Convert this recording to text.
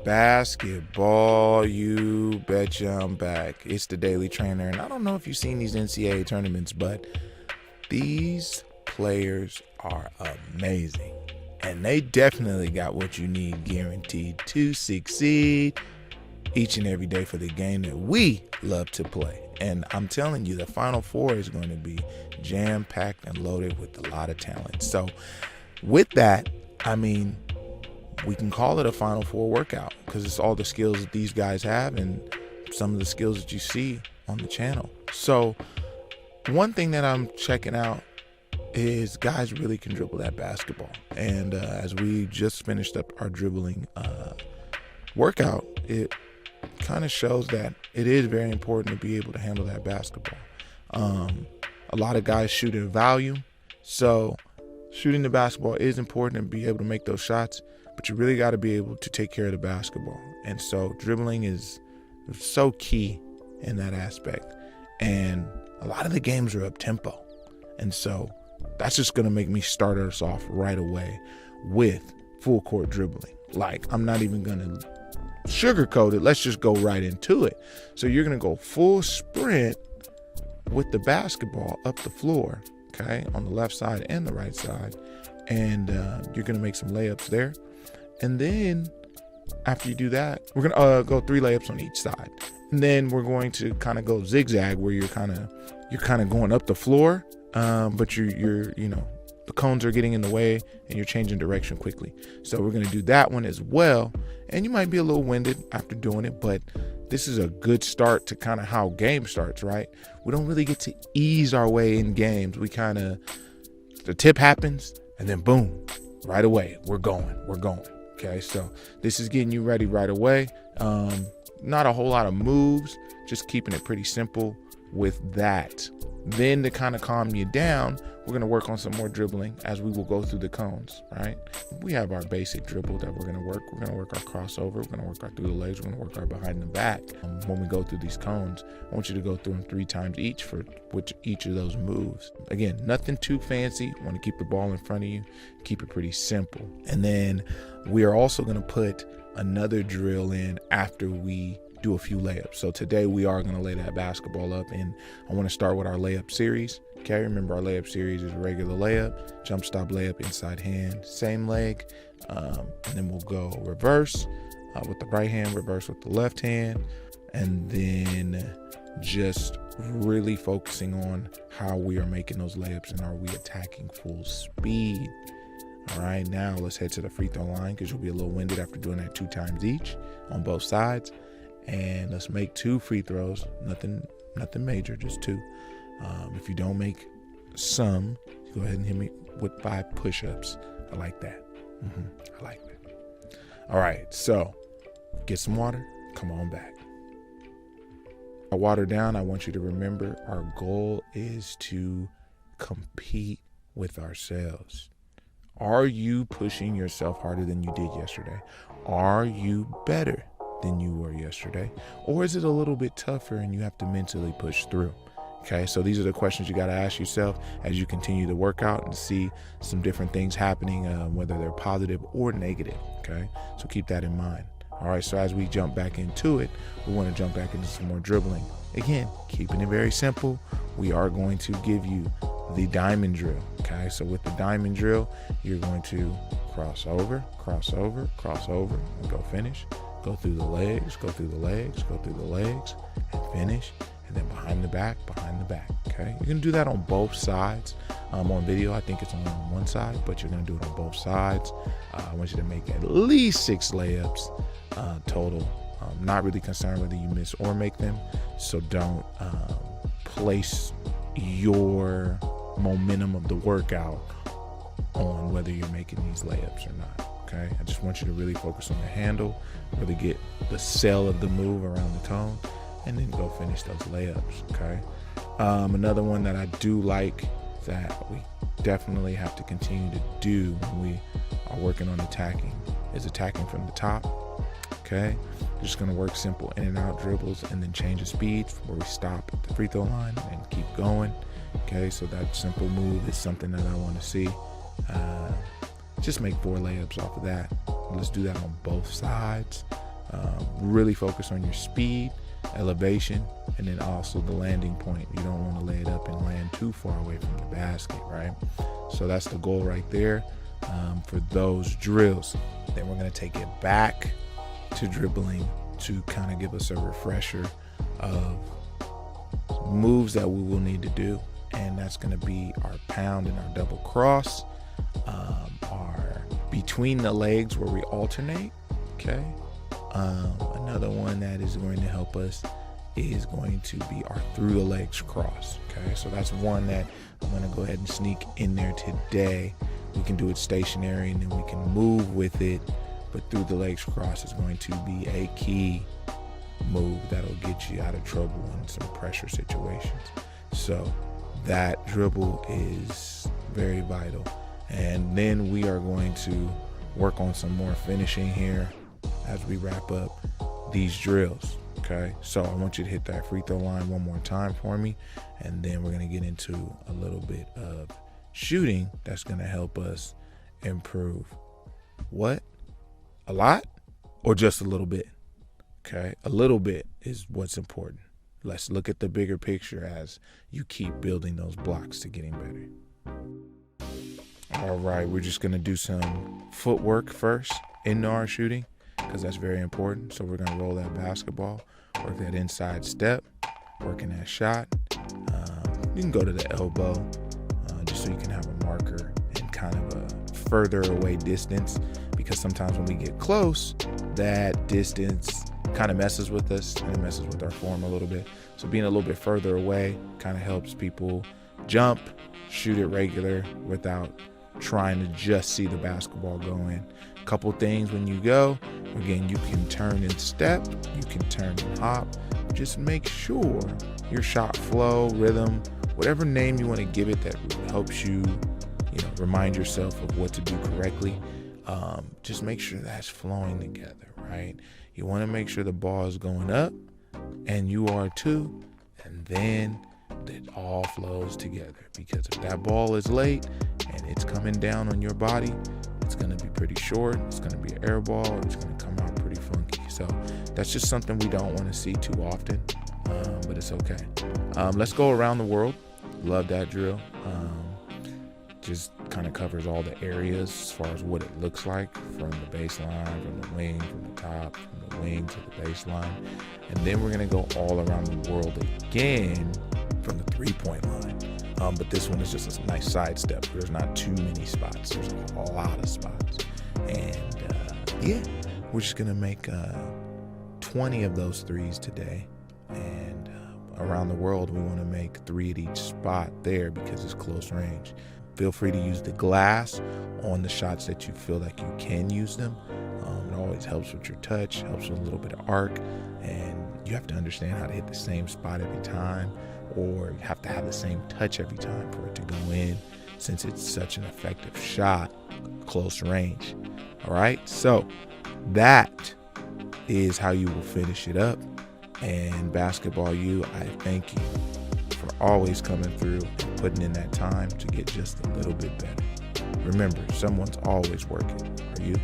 Basketball, you betcha I'm back. It's the Daily Trainer, and I don't know if you've seen these NCAA tournaments, but these players are amazing, and they definitely got what you need guaranteed to succeed each and every day for the game that we love to play. And I'm telling you, the Final Four is going to be jam-packed and loaded with a lot of talent. So with that, I mean, we can call it a Final Four workout because it's all the skills that these guys have and some of the skills that you see on the channel. So one thing that I'm checking out is guys really can dribble that basketball. And as we just finished up our dribbling workout, it kind of shows that it is very important to be able to handle that basketball. A lot of guys shoot at volume, so shooting the basketball is important and be able to make those shots, but you really got to be able to take care of the basketball. And so dribbling is so key in that aspect. And a lot of the games are up tempo. And so that's just going to make me start us off right away with full court dribbling. Like, I'm not even going to sugarcoat it. Let's just go right into it. So you're going to go full sprint with the basketball up the floor, okay, on the left side and the right side. And you're going to make some layups there. And then after you do that, we're going to go 3 layups on each side. And then we're going to kind of go zigzag where you're kind of going up the floor, but you're the cones are getting in the way and you're changing direction quickly. So we're going to do that one as well. And you might be a little winded after doing it, but this is a good start to kind of how game starts, right? We don't really get to ease our way in games. We kind of, the tip happens and then boom, right away, we're going. Okay, so this is getting you ready right away. Not a whole lot of moves, just keeping it pretty simple with that. Then to kind of calm you down, we're going to work on some more dribbling as we will go through the cones, right? We have our basic dribble that we're going to work. We're going to work our crossover. We're going to work our through the legs. We're going to work our behind the back. When we go through these cones, I want you to go through them 3 times each for each of those moves. Again, nothing too fancy. You want to keep the ball in front of you. Keep it pretty simple. And then we are also going to put another drill in after we do a few layups. So today we are going to lay that basketball up, and I want to start with our layup series. Okay, remember our layup series is regular layup, jump stop layup, inside hand, same leg, and then we'll go reverse with the right hand, reverse with the left hand, and then just really focusing on how we are making those layups and are we attacking full speed. All right, now let's head to the free throw line because you'll be a little winded after doing that 2 times each on both sides. And let's make 2 free throws, nothing major, just 2. If you don't make some, go ahead and hit me with 5 push-ups. I like that. I like that. All right, so get some water, come on back. Water down, I want you to remember our goal is to compete with ourselves. Are you pushing yourself harder than you did yesterday? Are you better than you were yesterday? Or is it a little bit tougher and you have to mentally push through? Okay, so these are the questions you got to ask yourself as you continue to work out and see some different things happening, whether they're positive or negative. Okay, so keep that in mind. All right, so as we jump back into it, we want to jump back into some more dribbling. Again, keeping it very simple, we are going to give you the diamond drill. Okay, so with the diamond drill, you're going to cross over, and go finish. Go through the legs, go through the legs, go through the legs, and finish. And then behind the back, okay? You're gonna do that on both sides. On video, I think it's only on one side, but you're gonna do it on both sides. I want you to make at least 6 layups total. Not really concerned whether you miss or make them, so don't place your momentum of the workout on whether you're making these layups or not. Okay, I just want you to really focus on the handle, really get the sell of the move around the cone, and then go finish those layups. Okay, another one that I do like that we definitely have to continue to do when we are working on attacking is attacking from the top. Okay, just gonna work simple in and out dribbles and then change the speed where we stop at the free throw line and keep going. Okay, so that simple move is something that I want to see. Just make 4 layups off of that. Let's do that on both sides. Really focus on your speed, elevation, and then also the landing point. You don't want to lay it up and land too far away from the basket, right? So that's the goal right there for those drills. Then we're going to take it back to dribbling to kind of give us a refresher of moves that we will need to do. And that's going to be our pound and our double cross, our between the legs where we alternate, okay? Another one that is going to help us is going to be our through the legs cross, okay? So that's one that I'm going to go ahead and sneak in there today. We can do it stationary and then we can move with it, but through the legs cross is going to be a key move that'll get you out of trouble in some pressure situations. So that dribble is very vital. And then we are going to work on some more finishing here as we wrap up these drills, okay? So I want you to hit that free throw line one more time for me, and then we're gonna get into a little bit of shooting that's gonna help us improve. What? A lot or just a little bit? Okay, a little bit is what's important. Let's look at the bigger picture as you keep building those blocks to getting better. All right, we're just gonna do some footwork first into our shooting, because that's very important. So we're gonna roll that basketball, work that inside step, working that shot. You can go to the elbow just so you can have a marker and kind of a further away distance, because sometimes when we get close, that distance kind of messes with us and it messes with our form a little bit. So being a little bit further away kind of helps people jump, shoot it regular without trying to just see the basketball go in. Couple things when you go, again, you can turn and step, you can turn and hop. Just make sure your shot flow, rhythm, whatever name you want to give it that helps you, remind yourself of what to do correctly. Just make sure that's flowing together, right? You want to make sure the ball is going up and you are too, and then it all flows together. Because if that ball is late and it's coming down on your body, it's going to be pretty short, it's going to be an air ball, it's going to come out pretty funky. So that's just something we don't want to see too often, but it's okay. Let's go around the world. Love that drill. Just kind of covers all the areas as far as what it looks like from the baseline, from the wing, from the top, from the wing to the baseline. And then we're going to go all around the world again from the three-point line. But this one is just a nice sidestep. There's not too many spots. There's a lot of spots. And we're just going to make 20 of those threes today. And around the world, we want to make 3 at each spot there because it's close range. Feel free to use the glass on the shots that you feel like you can use them. It always helps with your touch, helps with a little bit of arc, and you have to understand how to hit the same spot every time, or you have to have the same touch every time for it to go in, since it's such an effective shot, close range. All right, so that is how you will finish it up. And Basketball U, I thank you for always coming through and putting in that time to get just a little bit better. Remember, someone's always working. Are you?